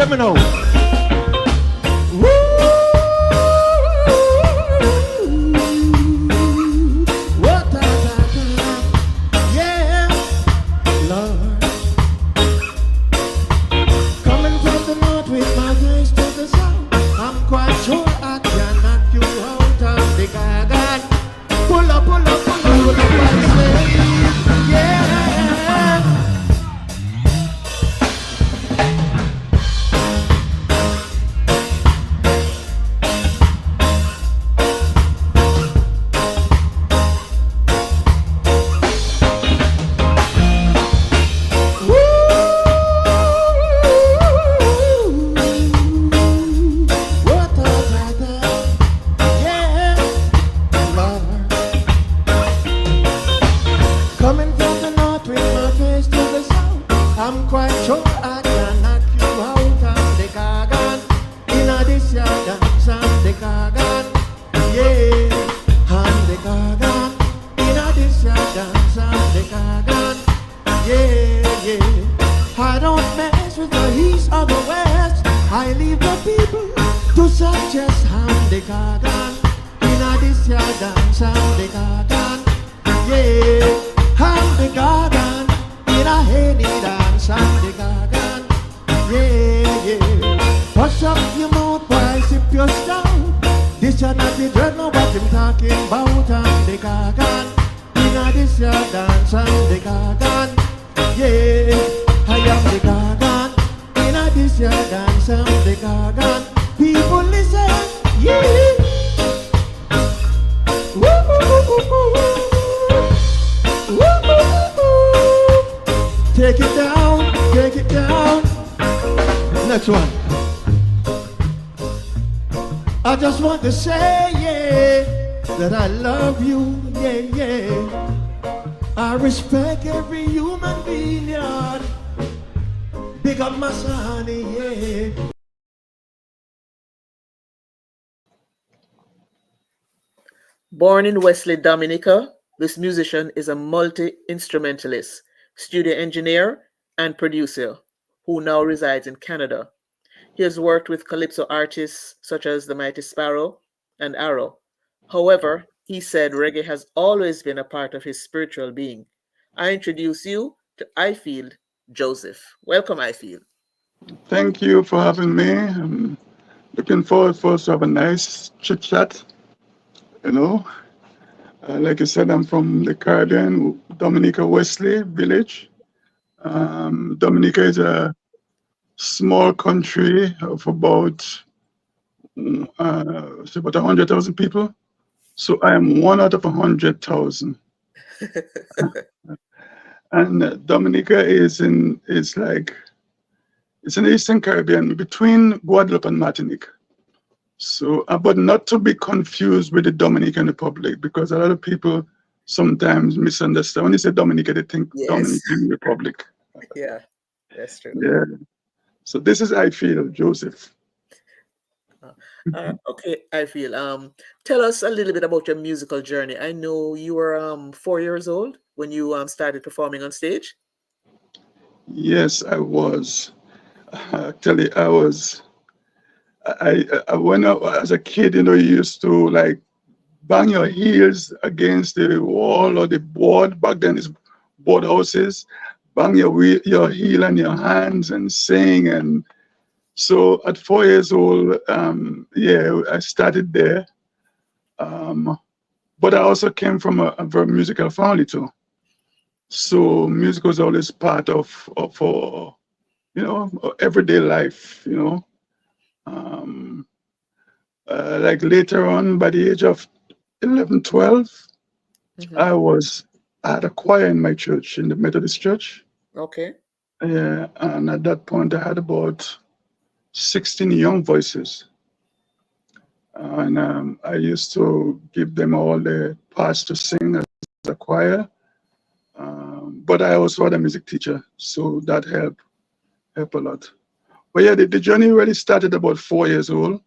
me know. Born in Wesley, Dominica, this musician is a multi-instrumentalist, studio engineer, and producer who now resides in Canada. He has worked with calypso artists such as the Mighty Sparrow and Arrow. However, he said reggae has always been a part of his spiritual being. I introduce you to Ifield Joseph. Welcome, Ifield. Thank you for having me. I'm looking forward for us to have a nice chit chat. You know, like you said, I'm from the Caribbean, Dominica, Wesley village. Dominica is a small country of about 100,000 people. So I am one out of 100,000. And Dominica is in the Eastern Caribbean between Guadeloupe and Martinique. So, but not to be confused with the Dominican Republic, because a lot of people sometimes misunderstand. When you say Dominica, they think Dominican Republic. Yeah, that's true. Yeah. So this is Ifield Joseph. Okay, Ifield. Tell us a little bit about your musical journey. I know you were 4 years old when you started performing on stage. Yes, I was. Actually, I was. When I was a kid, you used to like bang your heels against the wall or the board. Back then, it's board houses. Bang your heel and your hands and sing. And so at 4 years old, I started there. But I also came from a very musical family too. So music was always part of everyday life, like later on, by the age of 11, 12, I had a choir in my church, in the Methodist church. Okay. Yeah, and at that point I had about 16 young voices. And I used to give them all the parts to sing as a choir. But I also had a music teacher, so that helped a lot. But yeah, the journey really started about 4 years old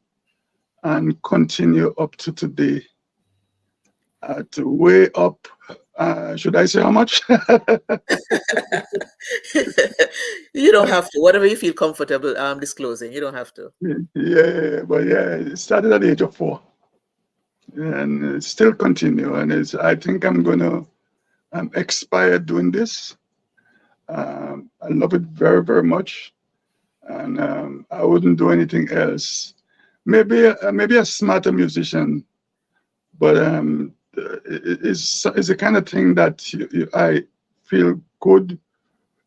and continue up to today. Way up Should I say how much? You don't have to. Whatever you feel comfortable disclosing, you don't have to. Yeah, but yeah, it started at the age of 4 and it still continue. And I think I'm gonna expire doing this. I love it very, very much, and I wouldn't do anything else. Maybe a smarter musician, but it's the kind of thing that I feel good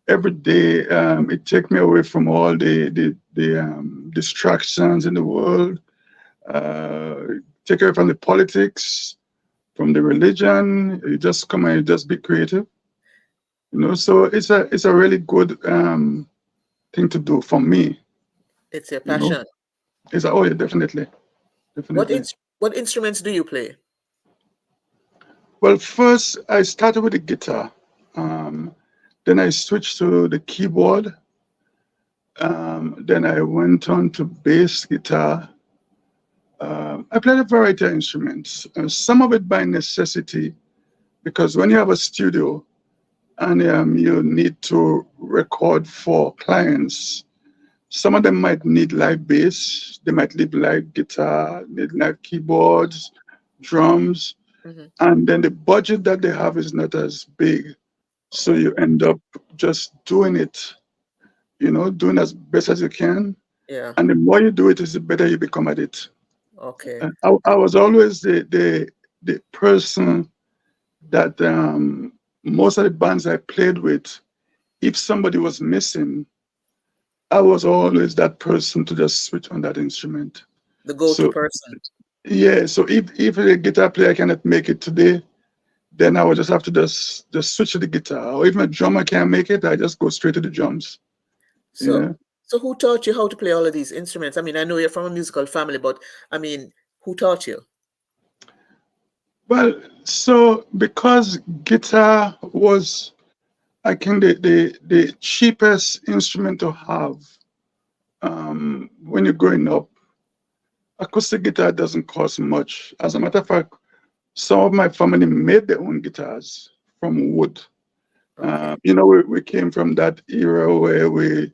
every day. It takes me away from all the distractions in the world. Take away from the politics, from the religion. You just come and you just be creative. So it's a really good thing to do for me. It's your You know, passion. yeah, definitely, What definitely. what instruments do you play? Well, first I started with the guitar. Um, then I switched to the keyboard. Then I went on to bass guitar. I played a variety of instruments, some of it by necessity, because when you have a studio and you need to record for clients, some of them might need live bass, they might need live guitar, need live keyboards, drums, Hmm. and then the budget that they have is not as big. So Oh, you end up just doing it, doing as best as you can. yeah. And the more you do it, is the better you become at it. Okay. I was always the person that most of the bands I played with, if somebody was missing, I was always that person to just switch on that instrument. The go-to So person. yeah, so if a guitar player cannot make it today, then I would just have to just switch to the guitar. Or if my drummer can't make it, I just go straight to the drums. So, Yeah. so who taught you how to play all of these instruments? I mean, I know you're from a musical family, but I mean, who taught you? Well, so because guitar was, I think, the cheapest instrument to have when you're growing up, acoustic guitar doesn't cost much. As a matter of fact, some of my family made their own guitars from wood. Okay. We came from that era where we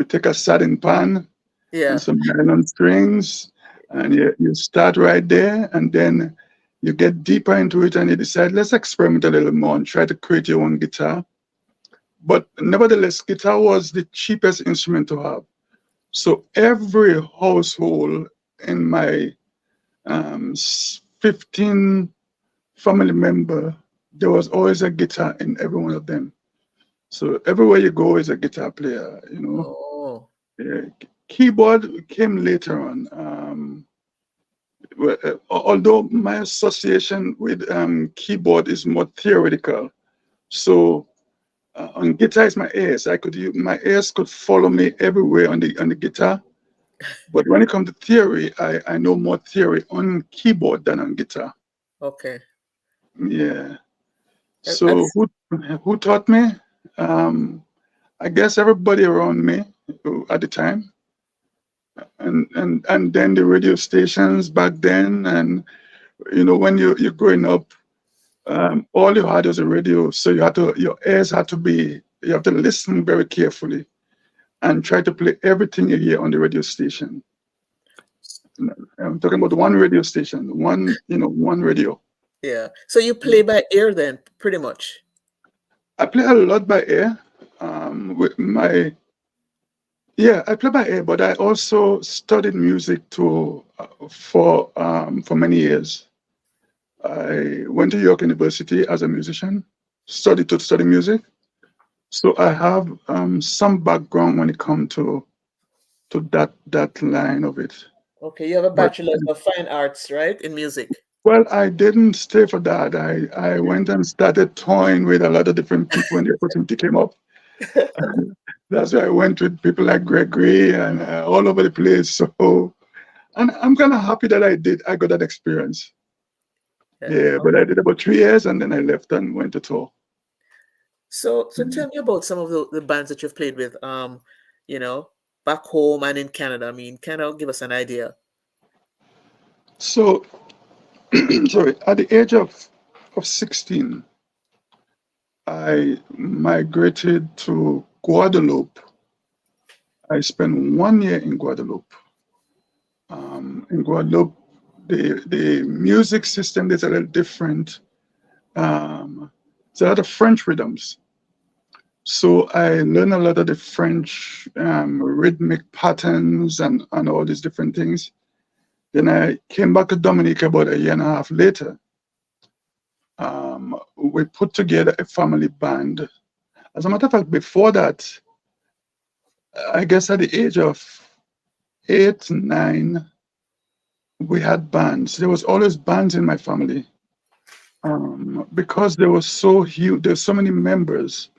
take a satin pan and Yeah. some nylon strings, and you start right there, and then you get deeper into it, and you decide, let's experiment a little more and try to create your own guitar. But nevertheless, guitar was the cheapest instrument to have. So every household in my 15 family member, there was always a guitar in every one of them. So everywhere you go is a guitar player. Oh, Yeah. Keyboard came later on. Although my association with keyboard is more theoretical. So on guitar is my ears. My ears could follow me everywhere on the guitar. But when it comes to theory, I know more theory on keyboard than on guitar. okay. Yeah. So That's who taught me? Um, I guess everybody around me at the time, and then the radio stations back then, and when you're growing up, all you had was a radio, so your ears had to be, you have to listen very carefully and try to play everything you hear on the radio station. I'm talking about one radio station, one radio. yeah. So you play by ear then, pretty much. I play a lot by ear. With my Yeah, I play by ear, but I also studied music too for many years. I went to York University as a musician, studied to study music. So I have some background when it comes to that line of it. Okay, you have a But bachelor's of fine arts, right, in music. well, I didn't stay for that. I went and started toying with a lot of different people when the opportunity came up. That's why I went with people like Gregory and all over the place. So, and I'm kind of happy that I got that experience. Yeah. Yeah, but I did about 3 years and then I left and went to tour. So tell me about some of the bands that you've played with, you know, back home and in Canada. I mean, kind of give us an idea. So, sorry, at the age of 16, I migrated to Guadeloupe. I spent 1 year in Guadeloupe. In Guadeloupe, the music system is a little different. It's a lot of French rhythms. So I learned a lot of the French rhythmic patterns and all these different things. Then I came back to Dominica about a year and a half later. We put together a family band. As a matter of fact, before that, I guess at the age of 8, 9, we had bands. There was always bands in my family because there was so huge. There's so many members.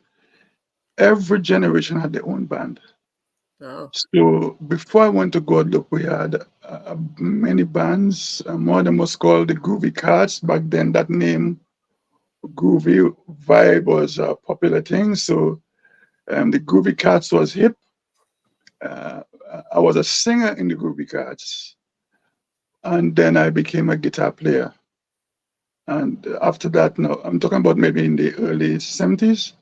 Every generation had their own band. Oh, So before I went to Guadeloupe, we had many bands. One of them was called the Groovy Cats. Back then, that name, Groovy Vibe, was a popular thing. So the Groovy Cats was hip. Uh, I was a singer in the Groovy Cats, and then I became a guitar player. And after that, no, I'm talking about maybe in the early 70s.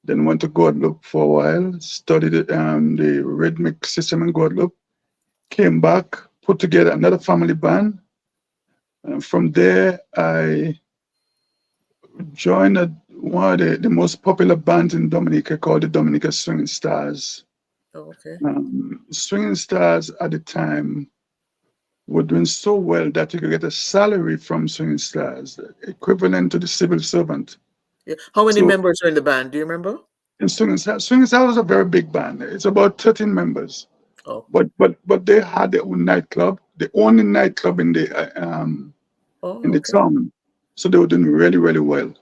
Then went to Guadeloupe for a while, studied the rhythmic system in Guadeloupe, came back, put together another family band. And from there, I joined one of the most popular bands in Dominica called the Dominica Swinging Stars. okay. Swinging Stars at the time were doing so well that you could get a salary from Swinging Stars, equivalent to the civil servant. Yeah. How many So members are in the band? Do you remember? in Swinging Stars was a very big band. It's about 13 members. Oh, But they had their own nightclub, the only nightclub oh, in the okay. town. So they were doing really, really well.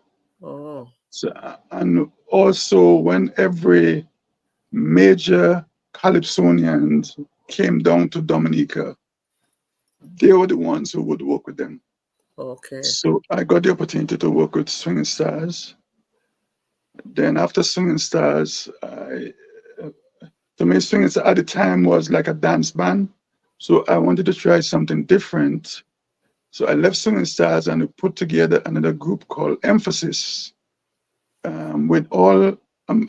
Oh, So and also when every major calypsonians came down to Dominica, they were the ones who would work with them. okay. So I got the opportunity to work with Swinging Stars. Then after Swinging Stars, to me, Swinging Stars at the time was like a dance band. So I wanted to try something different. So I left Swinging Stars and we put together another group called Emphasis with a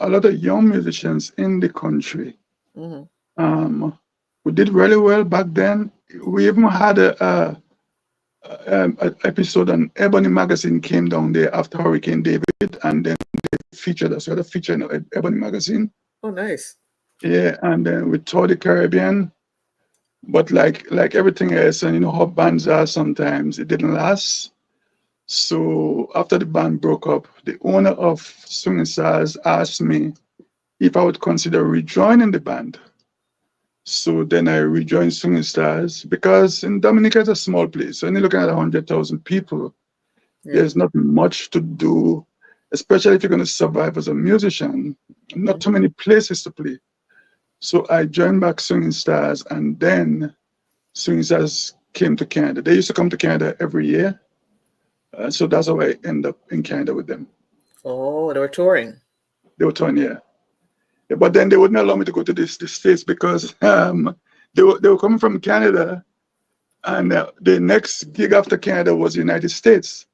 lot of young musicians in the country. Hmm. Um, we did really well back then. We even had a episode on Ebony Magazine came down there after Hurricane David, and then they featured us. We had a feature in Ebony Magazine. Oh, nice. Yeah, and then we toured the Caribbean. But like everything else, and you know how bands are sometimes, it didn't last. So after the band broke up, the owner of Swinging Stars asked me if I would consider rejoining the band. So then I rejoined Swinging Stars because in Dominica it's a small place. So when you're looking at 100,000 people, Yeah. there's not much to do, especially if you're going to survive as a musician. Not too Hmm. many places to play. So I joined back Swinging Stars, and then Swinging Stars came to Canada. They used to come to Canada every year. So that's how I end up in Canada with them. Oh, they were touring. They were touring, yeah. Yeah, but then they wouldn't allow me to go to the States because they were coming from Canada, and the next gig after Canada was the United States.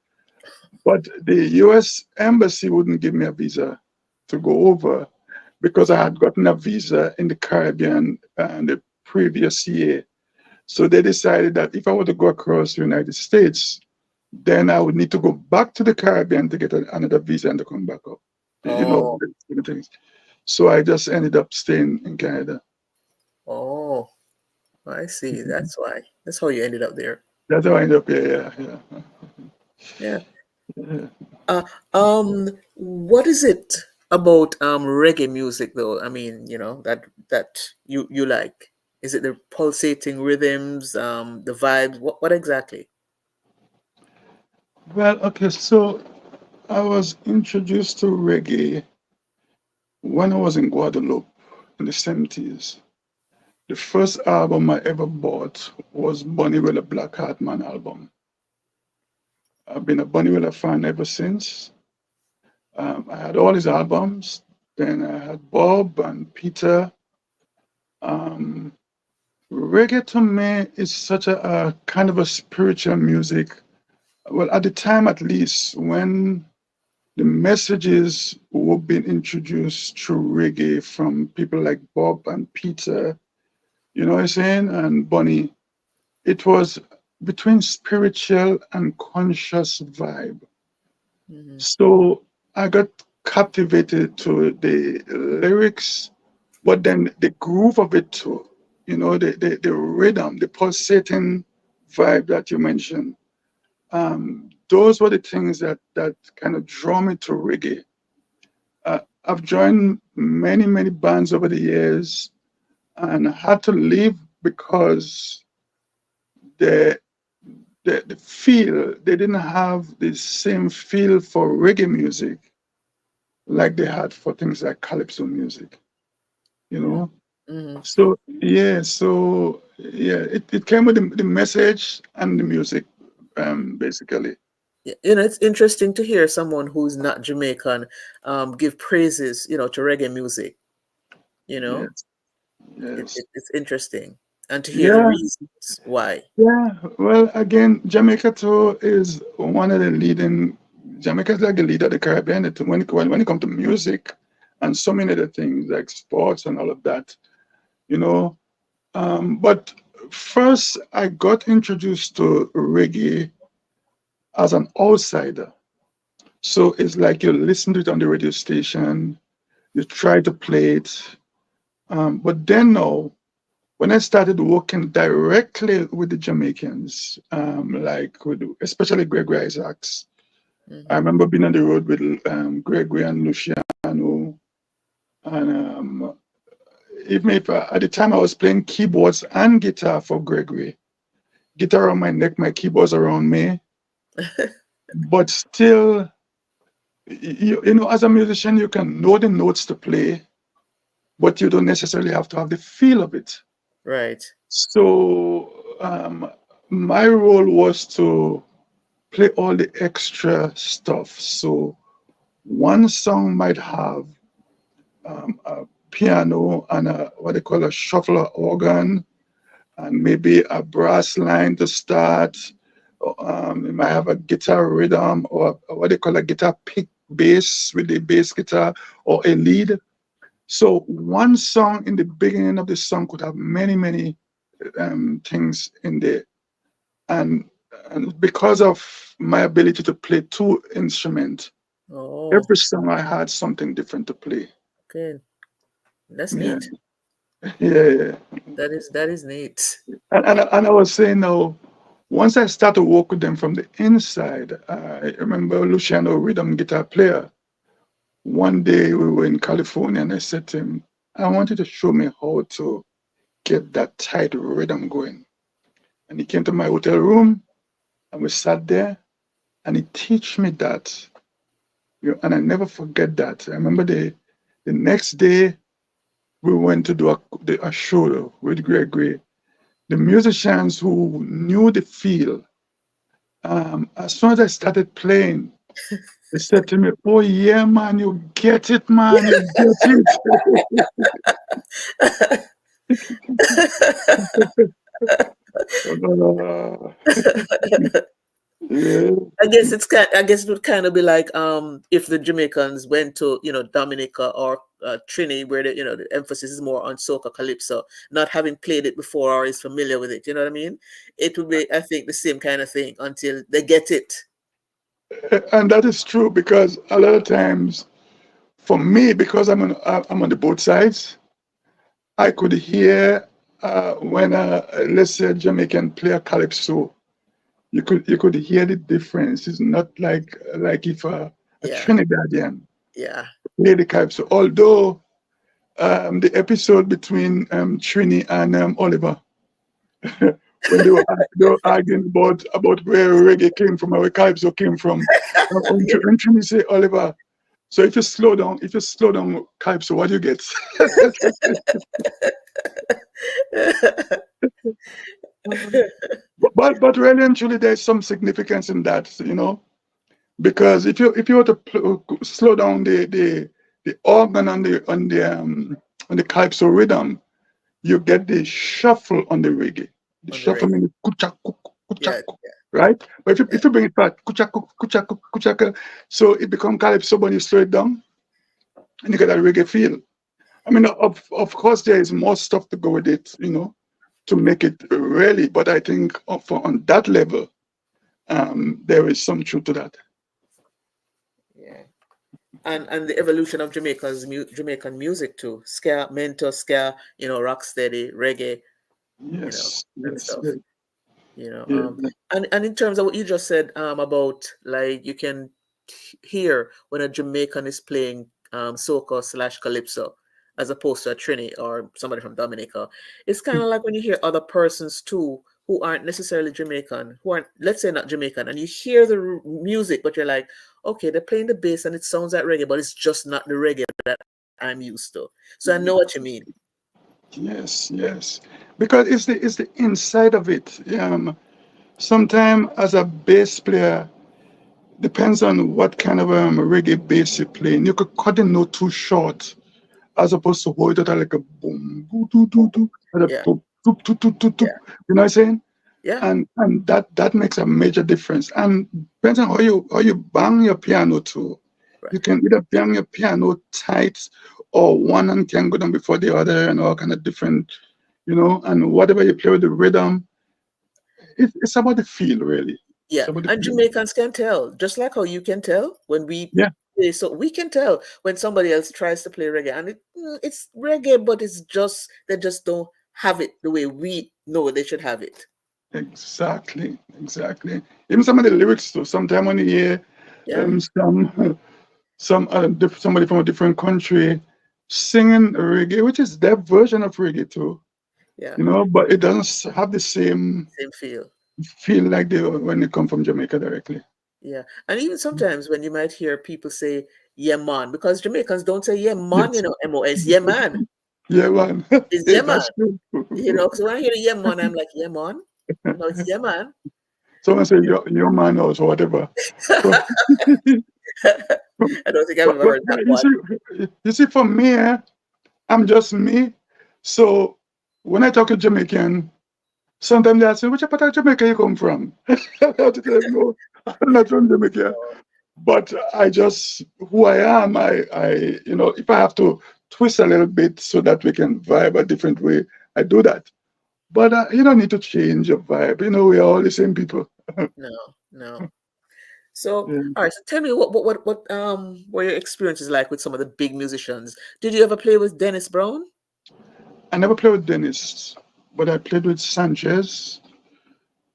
But the US embassy wouldn't give me a visa to go over because I had gotten a visa in the Caribbean the previous year. So they decided that if I were to go across the United States, then I would need to go back to the Caribbean to get another visa and to come back up. You know, Oh, the things. So I just ended up staying in Canada. oh, I see. That's why. That's how you ended up there. That's how I ended up here. Yeah, yeah. Yeah. Yeah. Uh, what is it about reggae music though? I mean, that you like. Is it the pulsating rhythms, the vibes? What exactly? Well, okay, so I was introduced to reggae when I was in Guadeloupe in the 70s. The first album I ever bought was Bunny Willer Black Heart Man album. I've been a Bunny Willer fan ever since. I had all his albums. Then I had Bob and Peter. Um, Reggae to me is such a kind of a spiritual music. Well, at the time at least, when the messages were being introduced through reggae from people like Bob and Peter, you know what I'm saying, and Bonnie. It was between spiritual and conscious vibe. Hmm. So I got captivated to the lyrics, but then the groove of it too. You know, the rhythm, the pulsating vibe that you mentioned. Those were the things that kind of draw me to reggae. I've joined many bands over the years and I had to leave because the the feel they didn't have the same feel for reggae music like they had for things like calypso music, you know. Hmm. So it came with the message and the music, basically. You know, it's interesting to hear someone who's not Jamaican give praises, to reggae music. You know, Yes, yes. it's interesting, and to hear the Yeah, reasons why. yeah. Well, again, Jamaica too is one of the leading. Jamaica is like the leader of the Caribbean when it comes to music and so many other things like sports and all of that. You know, but first I got introduced to reggae as an outsider. So it's like you listen to it on the radio station, you try to play it. But then now, when I started working directly with the Jamaicans, like with especially Gregory Isaacs, I Hmm. remember being on the road with Gregory and Luciano. And even if at the time I was playing keyboards and guitar for Gregory, guitar around my neck, my keyboards around me, but still, as a musician, you can know the notes to play, but you don't necessarily have to have the feel of it. Right. So my role was to play all the extra stuff. So one song might have a piano and a what they call a shuffler organ, and maybe a brass line to start. It might have a guitar rhythm or what they call a guitar pick bass with the bass guitar or a lead. So one song in the beginning of the song could have many things in there, and and because of my ability to play two instruments, Oh, every song I had something different to play. good. That's Yeah, neat. yeah. That is neat. And I was saying now, once I started to work with them from the inside, I remember Luciano, rhythm guitar player. One day we were in California, and I said to him, "I want you to show me how to get that tight rhythm going." And he came to my hotel room, and we sat there, and he teach me that. And I never forget that. I remember the next day we went to do a show with Gregory. The musicians who knew the feel, as soon as I started playing, they said to me, "Oh yeah, man, you get it, man, you get it." Yeah. I guess it would kind of be like if the Jamaicans went to Dominica or Trini, where the emphasis is more on soca calypso, not having played it before or is familiar with it. You know what I mean? It would be, I think, the same kind of thing until they get it. And that is true because a lot of times, for me, because I'm on the both sides, I could hear when let's say a Jamaican play a calypso, you could hear the difference. It's not like if a Yeah, Trinidadian yeah. play the calypso. Although the episode between Trini and Oliver, when they were arguing about where reggae came from, where calypso came from, and Trini say, Oliver, so if you slow down calypso, what do you get? But really and truly, there's some significance in that, because if you were to slow down the organ on the calypso rhythm, you get the shuffle on the reggae. The On the shuffle reggae. means kucha kuk kucha Yeah, kuk. right? But if you bring it back, kuchaka, kuchaka, kuchaka, so it becomes calypso when you slow it down and you get that reggae feel. I mean, of course, there is more stuff to go with it, to make it really. But I think on that level, there is some truth to that. Yeah. And the evolution of Jamaican music too. Ska, mento, ska, rocksteady, reggae, Yes, and yes, stuff. yes, yeah, And in terms of what you just said about like you can hear when a Jamaican is playing soca slash calypso as opposed to a Trini or somebody from Dominica. It's kind of like when you hear other persons too who aren't necessarily Jamaican, who aren't, let's say, not Jamaican, and you hear the music, but you're like, okay, they're playing the bass and it sounds like reggae, but it's just not the reggae that I'm used to. So I know what you mean. yes, yes. Because it's the inside of it. Sometimes as a bass player, depends on what kind of reggae bass you're playing. You could cut the note too short, as opposed to hold it at like a boom, boo, doo, doo, doo, and a Yeah, boop, doop, doop, doop, doop, doop. yeah, You know what I'm saying? yeah, And that makes a major difference. And depends on how you bang your piano too. right. You can either bang your piano tight, or one hand can go down before the other, and all kind of different, and whatever you play with the rhythm, it's about the feel, really. It's Yeah, about the and feel. Jamaicans can tell, just like how you can tell when we Yeah, play. So we can tell when somebody else tries to play reggae, and it's reggae, but it's just they just don't have it the way we know they should have it. exactly, exactly. Even some of the lyrics too. Sometimes when you hear Yeah, somebody from a different country singing reggae, which is their version of reggae too, yeah, but it doesn't have the same same feel. feel like they when they come from Jamaica directly. Yeah, and even sometimes when you might hear people say "yeah man," because Jamaicans don't say "yeah man," Yes, MOS, "yeah man," yeah, man, it's "yeah man," that's true. So when I hear "yeah man," I'm like "yeah man," no, it's "yeah man." Someone say your man or whatever. So, I don't think I've ever heard that you one. see, for me, I'm just me. So when I talk to Jamaican, sometimes they ask me, which part of Jamaica you come from? I have to tell them, no, I'm not from Jamaica. But I just, who I am, if I have to twist a little bit so that we can vibe a different way, I do that. But you don't need to change your vibe. We are all the same people. No, no. So, Yeah. all right. So, tell me what were your experiences like with some of the big musicians? Did you ever play with Dennis Brown? I never played with Dennis, but I played with Sanchez.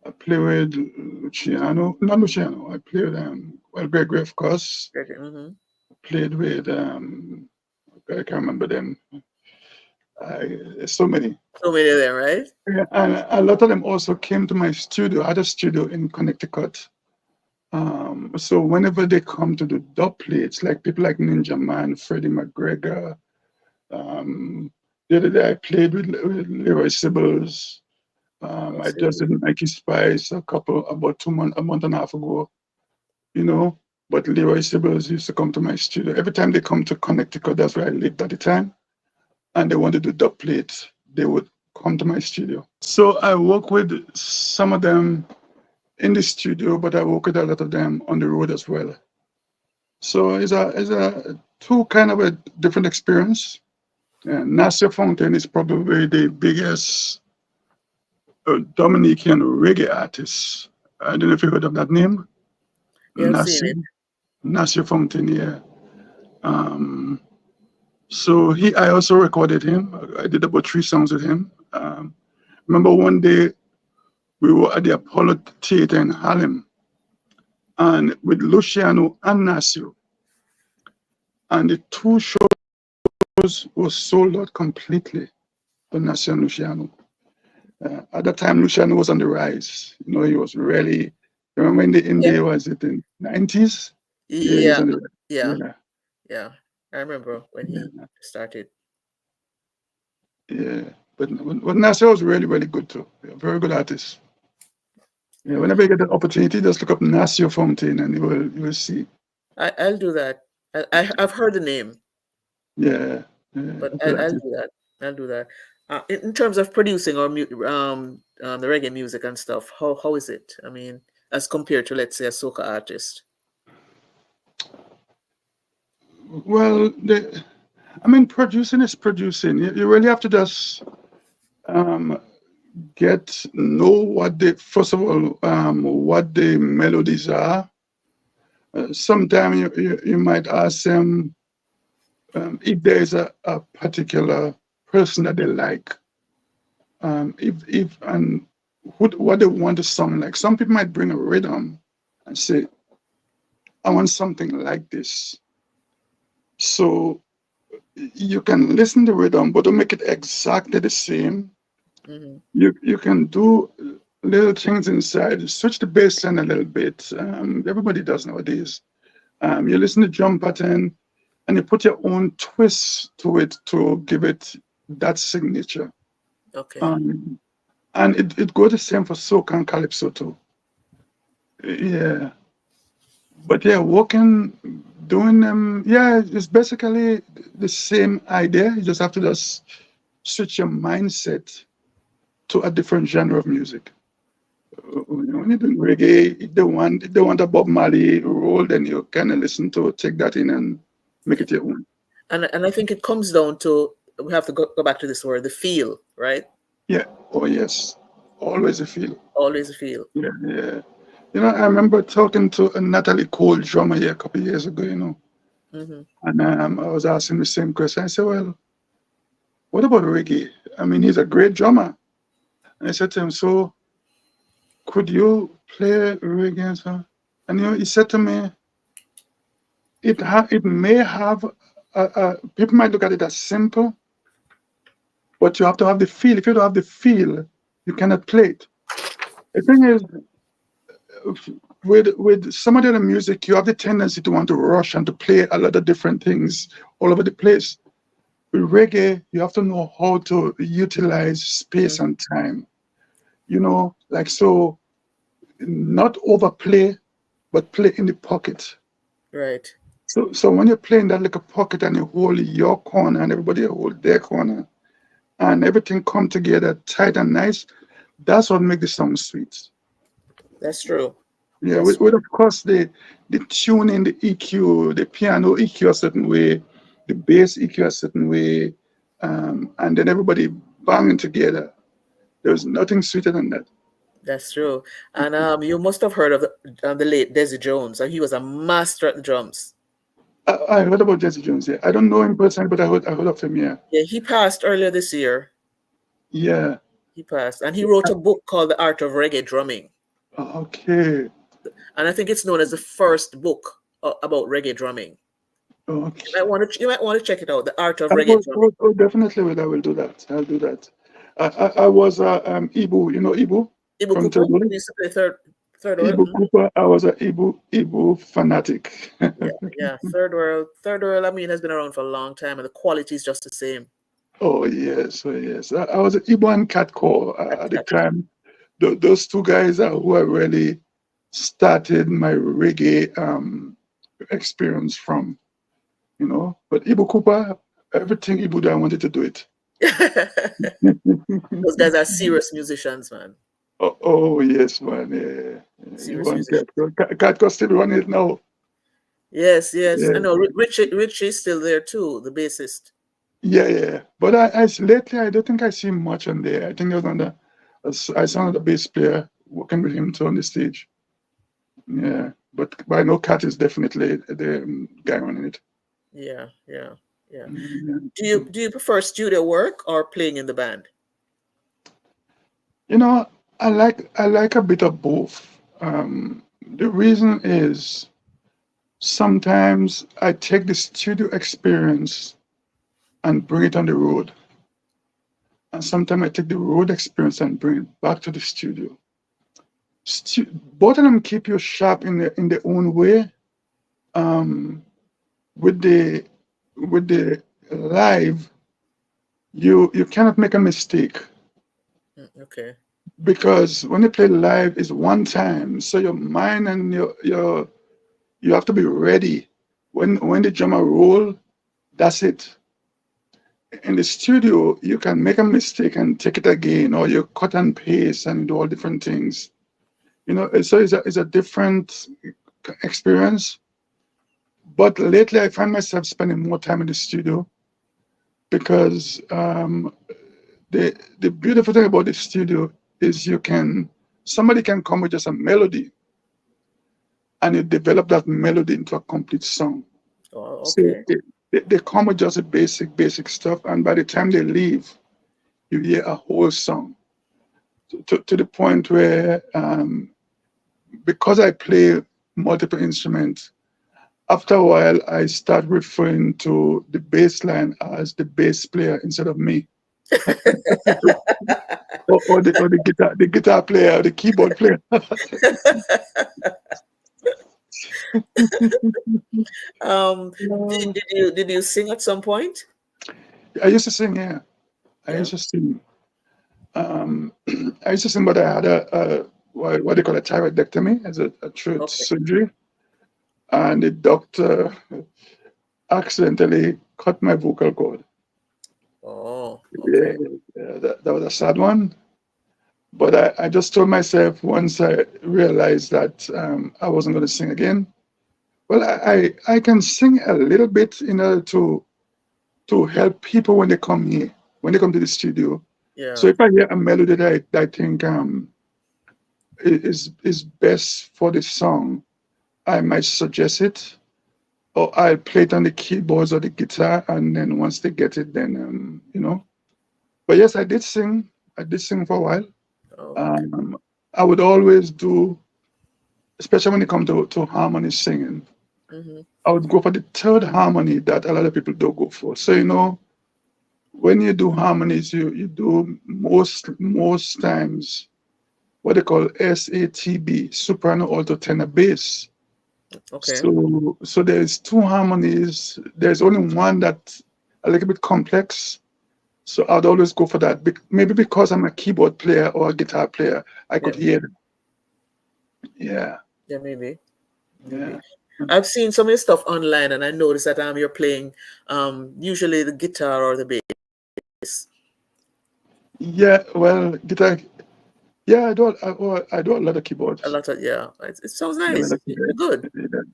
I played with Luciano. Not Luciano. I played with, Gregory, of course. Mm-hmm. Played with, I can't remember them. So many. So many of them, right? Yeah, and a lot of them also came to my studio. I had a studio in Connecticut. So whenever they come to do dub plates, like people like Ninja Man, Freddie McGregor, um, the other day I played with Leroy Sibbles. Oh, I just see. did Nike Spice about 2 months, a month and a half ago, you know. But Leroy Sibbles used to come to my studio. Every time they come to Connecticut, that's where I lived at the time, and they wanted to do dub plates, they would come to my studio. So I work with some of them in the studio, but I work with a lot of them on the road as well. So it's a two kind of a different experience. Nasir Fountain is probably the biggest Dominican reggae artist. I don't know if you heard of that name. Yeah, I've seen Nasir it. Nasir Fountain, yeah. Um, so I also recorded him. I did about 3 songs with him. Remember one day we were at the Apollo Theater in Harlem, and with Luciano and Nasir, and the two shows were sold out completely for Nasir and Luciano. At that time, Luciano was on the rise. He was really. Remember in Yeah, the was it in 90s? Yeah, he was yeah, on the rise. yeah, Yeah, yeah. I remember when he yeah, started. yeah. But Nasir was really, really good too. Yeah, very good artist. Yeah, Yeah, whenever you get that opportunity, just look up Nasir Fountain and you will see. I'll do that. I've heard the name, Yeah, yeah, but good I'll artist. do that. I'll do that. In terms of producing or the reggae music and stuff, how is it? I mean. as compared to, let's say, a soca artist? Well, I mean, producing is producing. You really have to just um, know what the first of all what the melodies are. Sometimes you might ask them if there is a particular person that they like. If and what they want to sound like. Some people might bring a rhythm and say, "I want something like this." So you can listen to rhythm, but don't make it exactly the same. Hmm. You can do little things inside, switch the bass line a little bit. Everybody does nowadays. You listen to drum pattern and you put your own twist to it to give it that signature. Okay. Um, and it goes the same for soca and calypso too. Yeah. But yeah, working, doing them, yeah, it's basically the same idea. You just have to just switch your mindset to a different genre of music. When you're doing reggae, if they want a Bob Marley role, then you kind of listen to take that in and make it your own. And I think it comes down to, we have to go back to this word, the feel, right? Yeah. Oh yes. Always a feel. Always a feel. Yeah, yeah. I remember talking to a Natalie Cole drummer here a couple of years ago. Hmm. And I was asking the same question. I said, well, what about reggae? I mean, he's a great drummer. And I said to him, so could you play reggae? And so, and he said to me, it may have, people might look at it as simple, but you have to have the feel. If you don't have the feel, you cannot play it. The thing is, with some of the other music, you have the tendency to want to rush and to play a lot of different things all over the place. With reggae, you have to know how to utilize space and time. Like so, not overplay, but play in the pocket. Right. So when you're playing that little pocket and you hold your corner and everybody hold their corner and everything come together tight and nice, that's what makes the song sweet. That's true. Yeah, That's with true. of course the tuning, the EQ, the piano EQ a certain way, the bass EQ a certain way, and then everybody banging together. There's nothing sweeter than that. That's true. And you must have heard of the late Desi Jones, and he was a master at the drums. I heard about Jesse Jones. Yeah, I don't know him personally, but I heard of him. Yeah, Yeah, he passed earlier this year. yeah. He passed, and he wrote a book called The Art of Reggae Drumming, Okay, and I think it's known as the first book about reggae drumming. okay. You might want to check it out. The Art of Reggae Drumming. Definitely will. I will do that. I'll do that. I was Ibu. You know Ibu Ibu from Cooper, Third he World. used to play third world. Ibu Mhm. Cooper. I was a Ibu fanatic. Yeah, yeah. Third world. I mean, has been around for a long time, and the quality is just the same. Oh yes, oh yes. I was an Ibu and Cat Call at the Cat. time. Those two guys are who I really started my reggae experience from. But Ibu Cooper, everything Ibu did, I wanted to do it. Those guys are serious musicians, man. Oh yes, man. Yeah. Serious Ibu and musicians. Cat Call still running it now. Yes, yes. I Yeah. know. Richie's still there too, the bassist. Yeah, yeah. But lately, I don't think I see much on there. I think there was I saw the bass player working with him too on the stage. Yeah, but I know Cat is definitely the guy running it. Yeah, yeah, yeah. Yeah. Do you prefer studio work or playing in the band? You know, I like a bit of both. The reason is sometimes I take the studio experience and bring it on the road, and sometimes I take the road experience and bring it back to the studio. Both of them keep you sharp in their own way. Um, with the live, you cannot make a mistake Okay. because when you play live is one time, so your mind and your you have to be ready. When the drummer roll, that's it. In the studio, you can make a mistake and take it again, or you cut and paste and do all different things. So it's a different experience. But lately, I find myself spending more time in the studio because the beautiful thing about the studio is somebody can come with just a melody and you develop that melody into a complete song. Oh, So okay. they come with just the basic stuff, and by the time they leave, you hear a whole song to the point where because I play multiple instruments, after a while I start referring to the bass line as the bass player instead of me. Or the guitar player, or the keyboard player. um, did you sing at some point? I used to sing, yeah. I Yeah. used to sing. I used to sing, but I had a what they call a thyroidectomy as a throat Okay. surgery, and the doctor accidentally cut my vocal cord. Oh, Yeah, okay. yeah, that was a sad one. But I just told myself once I realized that I wasn't going to sing again. Well, I can sing a little bit in order to help people when they come here, when they come to the studio. So Yeah. if I hear a melody that I think is best for the song, I might suggest it, or I'll play it on the keyboards or the guitar, and then once they get it, then But yes, I did sing. I did sing for a while. Oh, okay. Um, I would always do, especially when it comes to harmony singing. Mm-hmm. I would go for the third harmony that a lot of people don't go for. So when you do harmonies, you do most times what they call SATB, soprano, alto, tenor, bass. Okay. So there's two harmonies. There's only one that's a little bit complex. So I'd always go for that. Maybe because I'm a keyboard player or a guitar player, I Yeah. could hear them. Yeah, Yeah. Maybe. Maybe. yeah. I've seen some of your stuff online, and I noticed that you're playing usually the guitar or the bass. Yeah, well, guitar. Yeah, I do a lot of A keyboards. lot of, yeah. It sounds Yeah, a lot nice. of You're keyboards. good.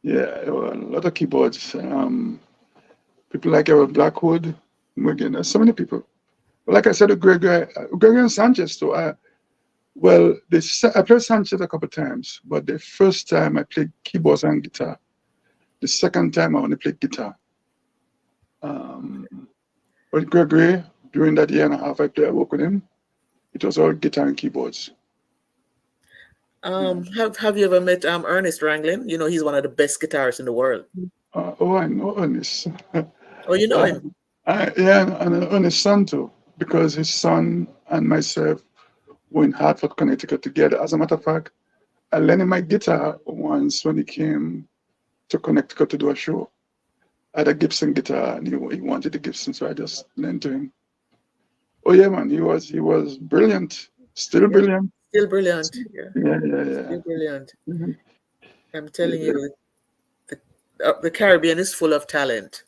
Yeah, a lot of keyboards. People like Errol Blackwood, again, there's so many people. But like I said, Gregory and Sanchez. So I played Sanchez a couple of times, but the first time I played keyboards and guitar. The second time I only played guitar. Um, but Gregory, during that year and a half I worked with him, it was all guitar and keyboards. Yeah. Have you ever met Ernest Ranglin? He's one of the best guitarists in the world. I know Ernest. Oh, you know him? Yeah, and Ernest's son too, because his son and myself were in Hartford, Connecticut together. As a matter of fact, I lent him my guitar once when he came to Connecticut to do a show. I had a Gibson guitar and he wanted the Gibson, so I just lent to him. Oh yeah, man, he was brilliant, still Yeah. brilliant. Still brilliant. Yeah. Yeah, yeah, yeah. Still brilliant. Mhm. I'm telling Yeah. you, the Caribbean is full of talent.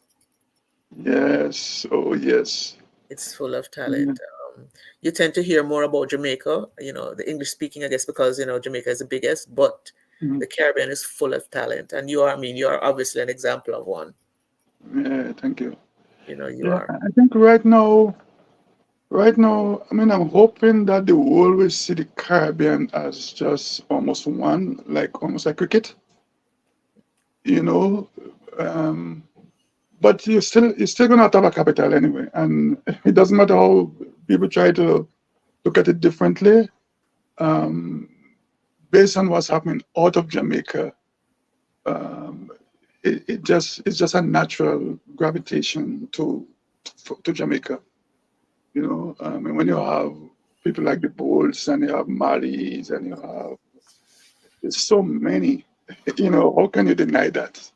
Yes, oh yes. It's full of talent. Mhm. You tend to hear more about Jamaica, the English speaking, I guess, because, Jamaica is the biggest, but Mhm. the Caribbean is full of talent. And you are obviously an example of one. Yeah, thank you. You Yeah, are. I think right now, I mean, I'm hoping that the world will see the Caribbean as just almost one, like almost like cricket, you know. Um, but you're still gonna have to have a capital anyway, and it doesn't matter how people try to look at it differently. Um, Based on what's happening out of Jamaica, um, it's just a natural gravitation to Jamaica. And when you have people like the Bulls and you have Malis and you have there's so many, how can you deny that?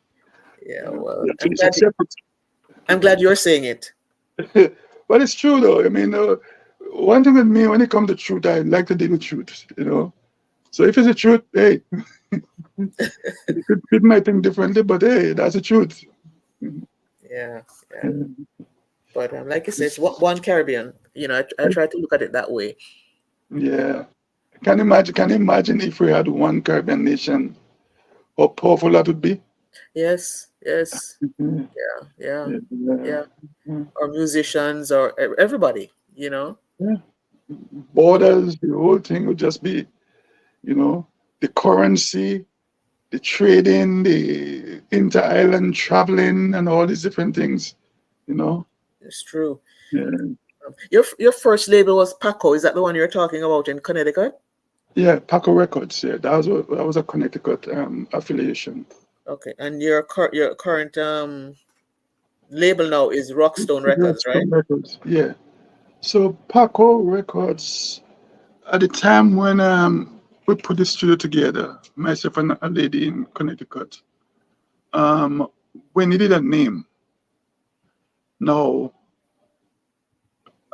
Yeah, You well, have to just accept I'm glad you're saying it. it. But it's true though. I mean, one thing with me, when it comes to truth, I like to deal with truth. So if it's the truth, hey, people might think differently, but hey, that's the truth. Yeah, yeah. But like I said, it's one Caribbean. I try to look at it that way. Yeah. Can you imagine if we had one Caribbean nation, how powerful that would be? Yes, yes, Mhm. yeah, yeah, Yeah, yeah. yeah, Or musicians or everybody, you know. yeah. Yeah, Borders, the whole thing would just be, you know, the currency, the trading, the inter-island traveling, and all these different things, you know. it's true. Yeah, Your first label was Paco. Is that the one you're talking about in Connecticut? yeah, Paco Records. Yeah, that was a Connecticut affiliation. Okay, and your current label now is Rockstone Records, right? Rockstone Records. Yeah. So Paco Records, at the time when we put the studio together, myself and a lady in Connecticut, um, we needed a name. Now,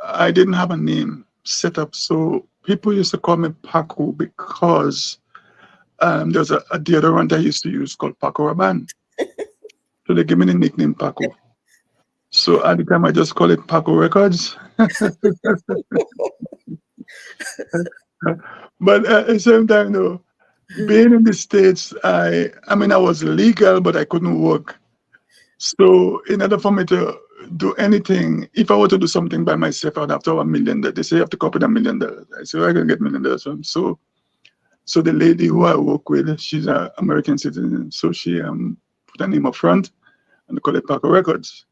I didn't have a name set up, so people used to call me Paco because there's a deodorant I used to use called Paco Rabanne. So they gave me the nickname Paco. So at the time, I just call it Paco Records. But at the same time, though, being in the States, I mean, I was legal, but I couldn't work. So in order for me to do anything, if I were to do something by myself, I'd have to have $1 million. They say you have to copy $1 million. I said, I can get $1 million from. So the lady who I work with, she's an American citizen. So she put her name up front and called it Paco Records.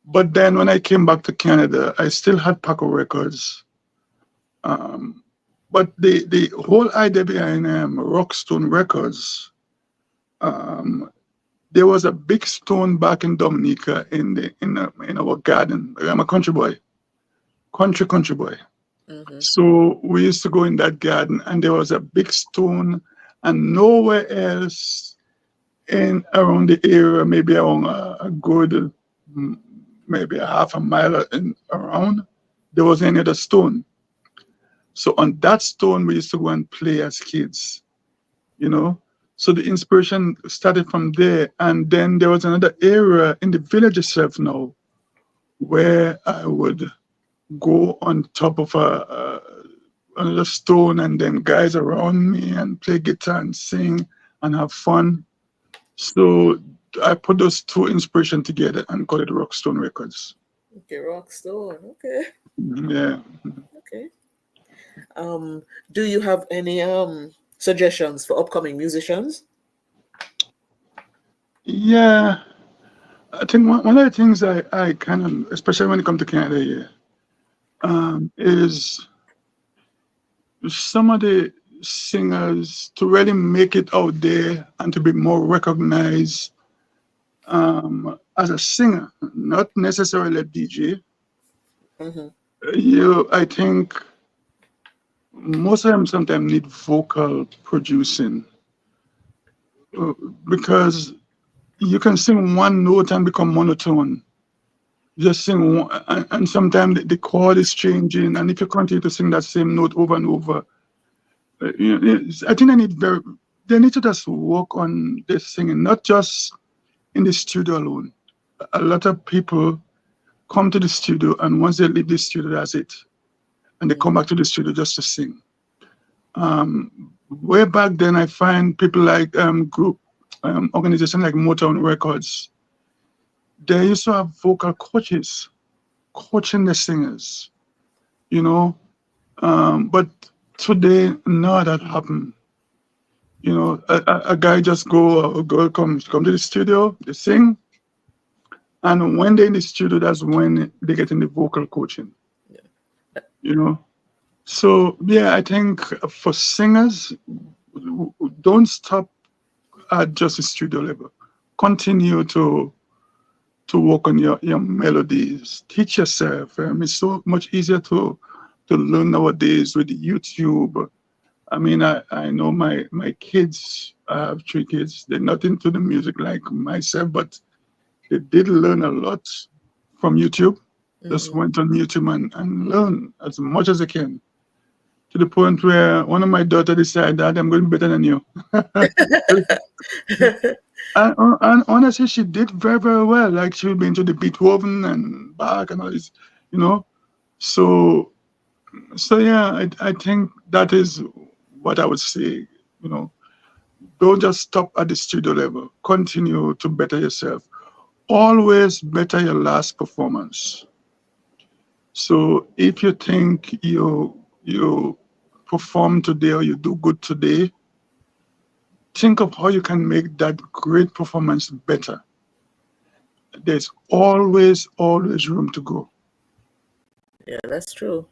But then when I came back to Canada, I still had Paco Records. Um, but the whole idea behind Rockstone Records, um, there was a big stone back in Dominica in our garden. I'm a country boy, country boy. Mm-hmm. So we used to go in that garden, and there was a big stone, and nowhere else in around the area, maybe around a good, maybe a half a mile around, there was any other stone. So on that stone, we used to go and play as kids, you know. So the inspiration started from there, and then there was another area in the village itself now where I would go on top of another stone, and then guys around me and play guitar and sing and have fun. So I put those two inspiration together and call it Rockstone Records. Okay, Rockstone. Okay, Yeah. okay. Do you have any suggestions for upcoming musicians? Yeah. I think one of the things I kind of, especially when it comes to Canada here, is some of the singers to really make it out there and to be more recognized as a singer, not necessarily a DJ. Mm-hmm. I think most of them sometimes need vocal producing uh, because you can sing one note and become monotone. Just sing one, and sometimes the chord is changing, and if you continue to sing that same note over and over, I think they need to just work on this singing, not just in the studio alone. A lot of people come to the studio, and once they leave the studio, that's it, and they come back to the studio just to sing. Way back then, I find people like group organization like Motown Records. They used to have vocal coaches coaching the singers, you know. But today, none of that happen. You know, a guy just go, a girl come to the studio, they sing, and when they're in the studio, that's when they get in the vocal coaching. You know, so yeah, I think for singers, don't stop at just the studio level. Continue to work on your melodies. Teach yourself. It's so much easier to learn nowadays with YouTube. I mean, I know my kids, I have 3 kids, they're not into the music like myself, but they did learn a lot from YouTube. Just Mm-hmm. went on YouTube and learn as much as they can. To the point where one of my daughter decided that I'm going to be better than you. And honestly, she did very, very well. Like she would be into the Beethoven and Bach and all this, you know. So So yeah, I think that is what I would say. You know, don't just stop at the studio level. Continue to better yourself. Always better your last performance. So if you think you perform today or you do good today, think of how you can make that great performance better. There's always room to go. Yeah, that's true.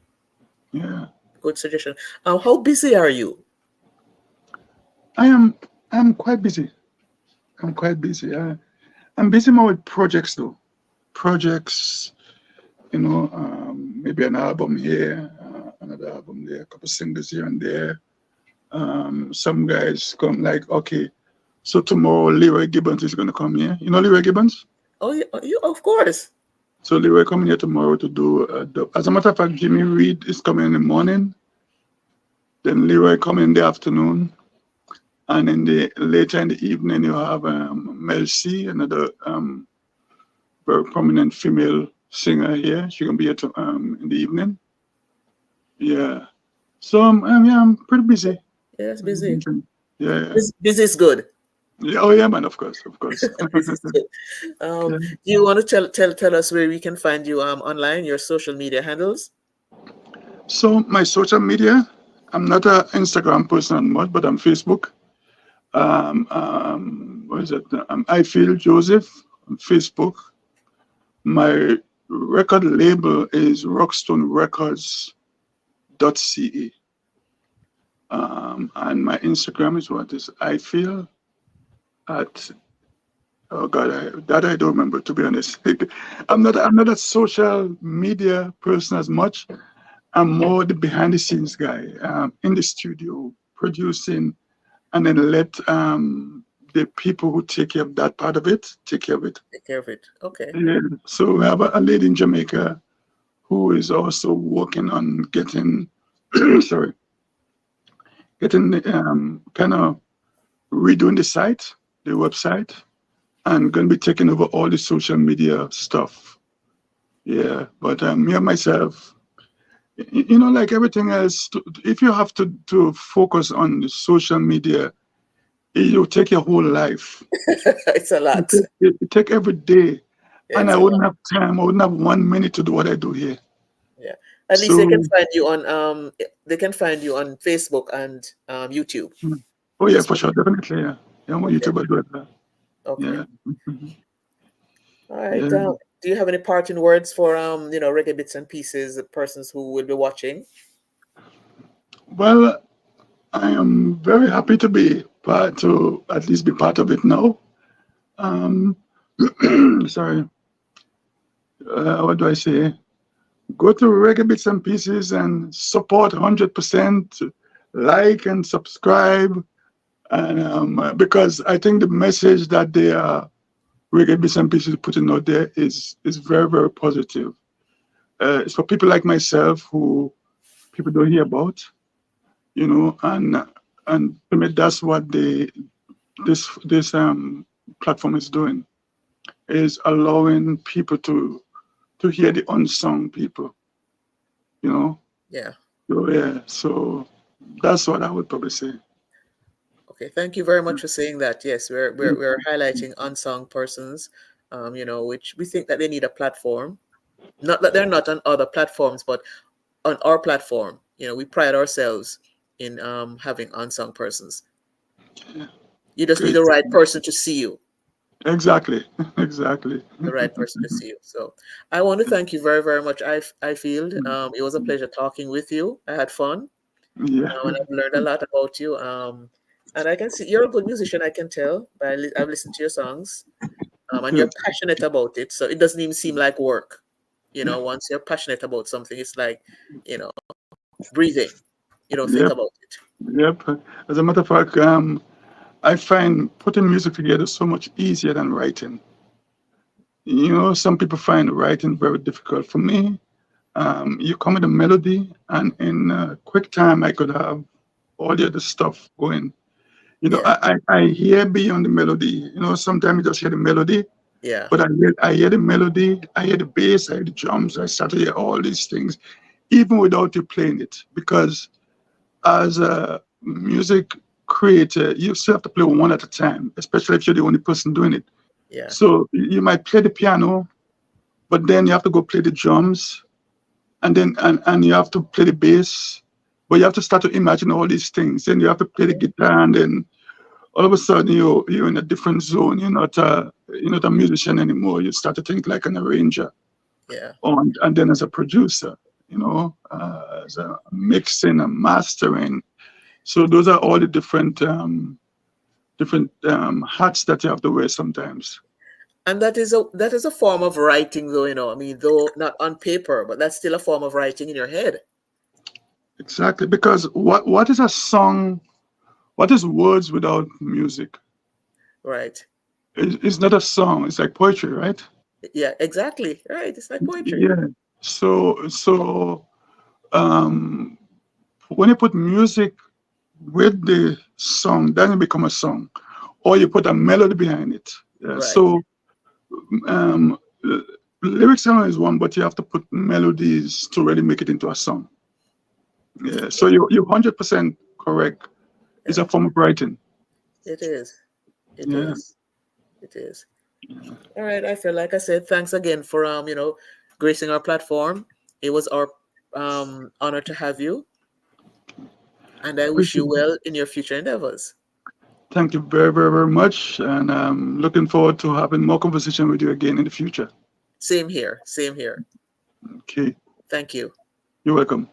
Yeah. Good suggestion. How busy are you? I am I'm quite busy. I'm quite busy. I'm busy more with projects though. Projects, maybe an album here, another album there, a couple singles here and there. Some guys come like, okay, so tomorrow Leroy Gibbons is going to come here. You know Leroy Gibbons? Oh, you of course. So Leroy coming here tomorrow to do. As a matter of fact, Jimmy Reed is coming in the morning. Then Leroy coming in the afternoon, and in the later in the evening you have Mel C, another very prominent female singer here. She gonna be here in the evening. Yeah. So yeah, I'm pretty busy. Yeah, it's busy. Yeah, yeah. Busy is good. Yeah, oh yeah, man. Of course, of course. Busy is good. Yeah. Do you want to tell us where we can find you online, your social media handles? So my social media, I'm not an Instagram person much, but I'm Facebook. What is it? I'm Ifield Joseph on Facebook. My record label is Rockstone Records .ce. And my Instagram is what is I feel at oh god I don't remember, to be honest. I'm not a social media person as much. I'm more the behind the scenes guy, in the studio producing, and then let the people who take care of that part of it take care of it. Take care of it. Okay. Yeah. So we have a lady in Jamaica who is also working on getting sorry, getting kind of redoing the site, the website, and going to be taking over all the social media stuff. Yeah, but me and myself, like everything else, if you have to focus on the social media, it'll take your whole life. It's a lot. It take every day, Yeah, and it's I a lot. wouldn't have time. I wouldn't have 1 minute to do what I do here. Yeah. At least they can So, find you on they can find you on Facebook and YouTube. oh yeah, Just for sure, definitely, yeah. Yeah, I'm on okay. YouTube. I do it. Okay. Yeah. Mhm. All right. Yeah. Do you have any parting words for Reggae Bits and Pieces, the persons who will be watching? Well, I am very happy to be to at least be part of it now. Um, sorry, what do I say? Go to Reggae Bits and Pieces and support 100%, like and subscribe, and because I think the message that they are Reggae Bits and Pieces putting out there is very, very positive. It's for people like myself who people don't hear about, and to me that's what this platform is doing, is allowing people to hear the unsung people, you know. Yeah. So yeah, so that's what I would probably say. Okay. Thank you very much for saying that. Yes, we're highlighting unsung persons, which we think that they need a platform. Not that they're not on other platforms, but on our platform, we pride ourselves in having unsung persons. Yeah, You just need great. the right person to see you. Exactly. Exactly. The right person to see you. So I want to thank you very, very much, Ifield. It was a pleasure talking with you. I had fun, Yeah. and I've learned a lot about you. And I can see you're a good musician. I can tell I've listened to your songs, and you're passionate about it. So it doesn't even seem like work. Once you're passionate about something, it's like, you know, breathing. You don't think Yep. about it. Yep. As a matter of fact, I find putting music together so much easier than writing. Some people find writing very difficult. For me, you come with a melody, and in a quick time, I could have all the other stuff going. Yeah, I hear beyond the melody. Sometimes you just hear the melody, yeah, but I hear the melody, I hear the bass, I hear the drums, I start to hear all these things. even without you playing it, because as a music creator, you still have to play one at a time, especially if you're the only person doing it. Yeah. So you might play the piano, but then you have to go play the drums, and then and you have to play the bass, but you have to start to imagine all these things. Then you have to play the guitar, and then all of a sudden you're in a different zone. You're not a musician anymore. You start to think like an arranger. Yeah. And then as a producer, as a mixing and mastering. So those are all the different hats that you have to wear sometimes. And that is a form of writing, though, I mean, though not on paper, but that's still a form of writing in your head. Exactly, because what is a song? What is words without music? Right. It's not a song. It's like poetry, right? Yeah, exactly. Right. It's like poetry. Yeah. So when you put music with the song, then it become a song, or you put a melody behind it. Right. So lyrics is one, but you have to put melodies to really make it into a song. Yeah. So you're 100% correct. Yeah. It's a form of writing. It is. It is. It is. All right. I feel like I said, thanks again for gracing our platform. It was our honor to have you, and I wish you well in your future endeavors. Thank you very, very, very much, and I'm looking forward to having more conversation with you again in the future. Same here. Same here. Okay. Thank you. You're welcome.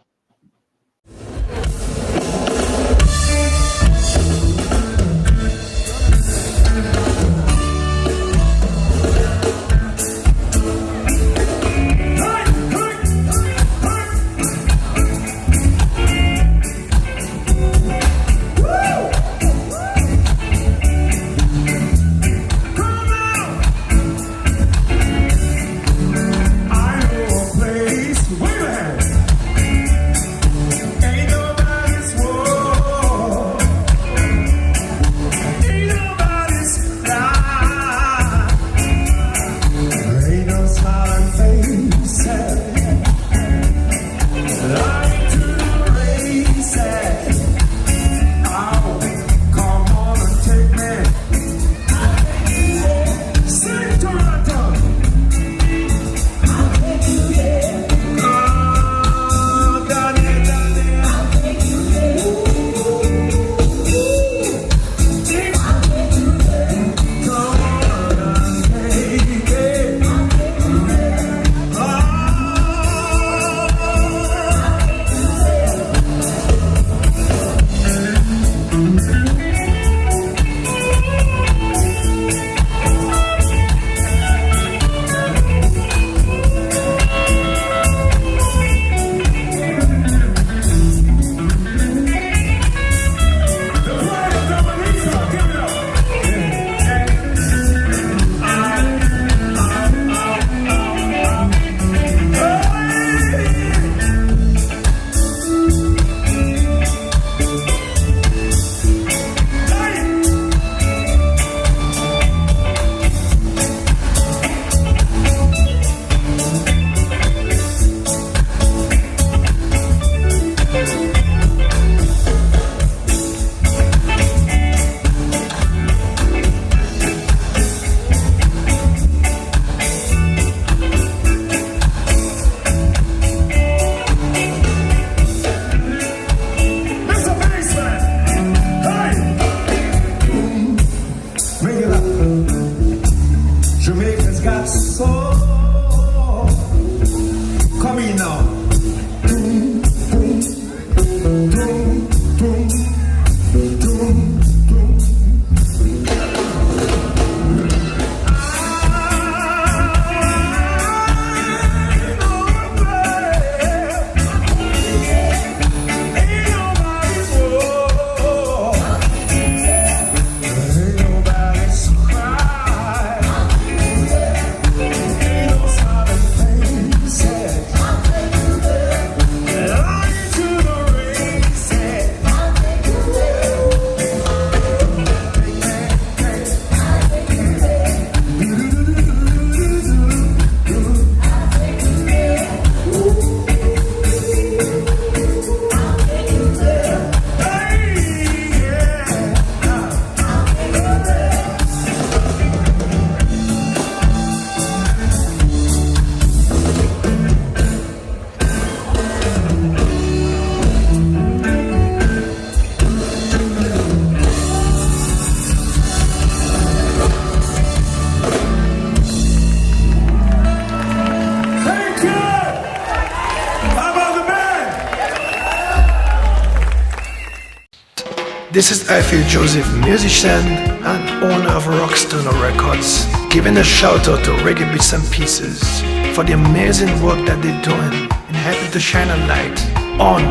This is Ifield Joseph, musician and owner of Rockstone Records, giving a shout out to ReggaeBitz&Pcs for the amazing work that they're doing and helping to shine a light on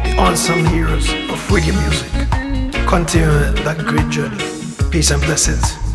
the unsung heroes of reggae music. Continue that great journey. Peace and blessings.